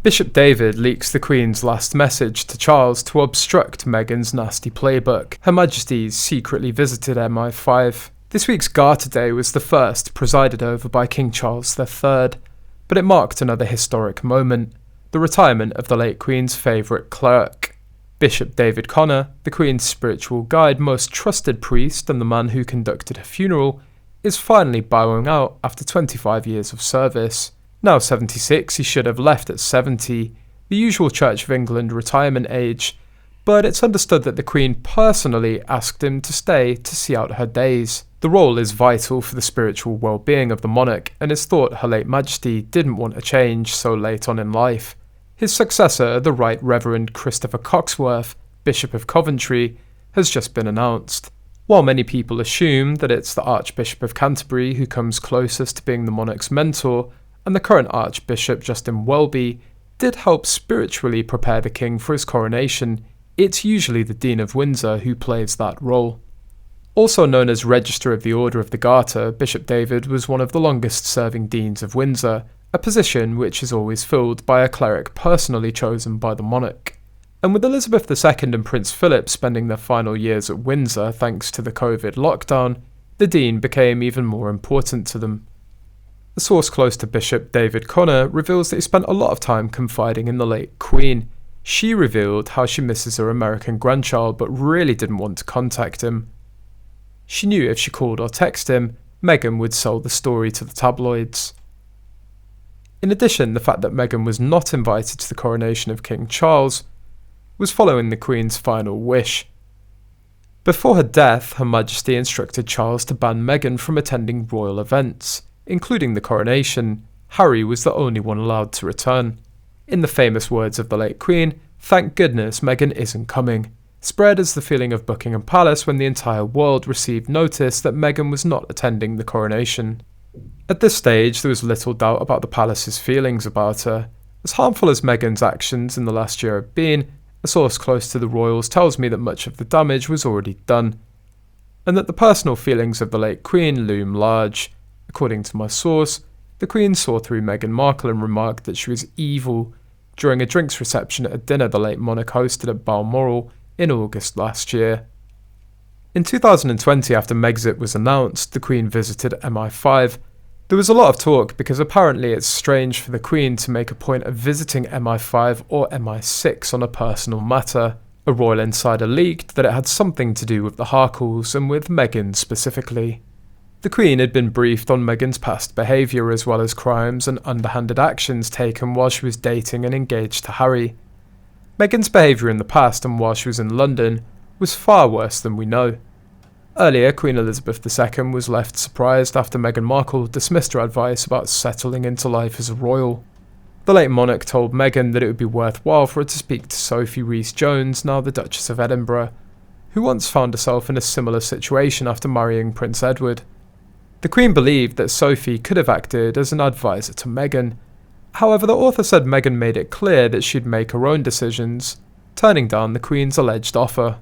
Bishop David leaks the Queen's last message to Charles to obstruct Meghan's nasty playbook. Her Majesty's secretly visited MI5. This week's Garter Day was the first presided over by King Charles III, but it marked another historic moment, the retirement of the late Queen's favourite cleric. Bishop David Connor, the Queen's spiritual guide, most trusted priest and the man who conducted her funeral, is finally bowing out after 25 years of service. Now 76, he should have left at 70, the usual Church of England retirement age, but it's understood that the Queen personally asked him to stay to see out her days. The role is vital for the spiritual well-being of the monarch, and it's thought Her late Majesty didn't want a change so late on in life. His successor, the Right Reverend Christopher Coxworth, Bishop of Coventry, has just been announced. While many people assume that it's the Archbishop of Canterbury who comes closest to being the monarch's mentor, and the current Archbishop Justin Welby did help spiritually prepare the King for his coronation, it's usually the Dean of Windsor who plays that role. Also known as Register of the Order of the Garter, Bishop David was one of the longest-serving Deans of Windsor, a position which is always filled by a cleric personally chosen by the monarch. And with Elizabeth II and Prince Philip spending their final years at Windsor thanks to the COVID lockdown, the Dean became even more important to them. A source close to Bishop David Connor reveals that he spent a lot of time confiding in the late Queen. She revealed how she misses her American grandchild but really didn't want to contact him. She knew if she called or texted him, Meghan would sell the story to the tabloids. In addition, the fact that Meghan was not invited to the coronation of King Charles was following the Queen's final wish. Before her death, Her Majesty instructed Charles to ban Meghan from attending royal events, including the coronation. Harry was the only one allowed to return. In the famous words of the late Queen, "Thank goodness Meghan isn't coming," spread as the feeling of Buckingham Palace when the entire world received notice that Meghan was not attending the coronation. At this stage, there was little doubt about the palace's feelings about her. As harmful as Meghan's actions in the last year have been, a source close to the royals tells me that much of the damage was already done, and that the personal feelings of the late Queen loom large. According to my source, the Queen saw through Meghan Markle and remarked that she was evil during a drinks reception at a dinner the late monarch hosted at Balmoral in August last year. In 2020, after Megxit was announced, the Queen visited MI5. There was a lot of talk because apparently it's strange for the Queen to make a point of visiting MI5 or MI6 on a personal matter. A royal insider leaked that it had something to do with the Harkles and with Meghan specifically. The Queen had been briefed on Meghan's past behaviour as well as crimes and underhanded actions taken while she was dating and engaged to Harry. Meghan's behaviour in the past and while she was in London was far worse than we know. Earlier, Queen Elizabeth II was left surprised after Meghan Markle dismissed her advice about settling into life as a royal. The late monarch told Meghan that it would be worthwhile for her to speak to Sophie Rhys-Jones, now the Duchess of Edinburgh, who once found herself in a similar situation after marrying Prince Edward. The Queen believed that Sophie could have acted as an advisor to Meghan. However, the author said Meghan made it clear that she'd make her own decisions, turning down the Queen's alleged offer.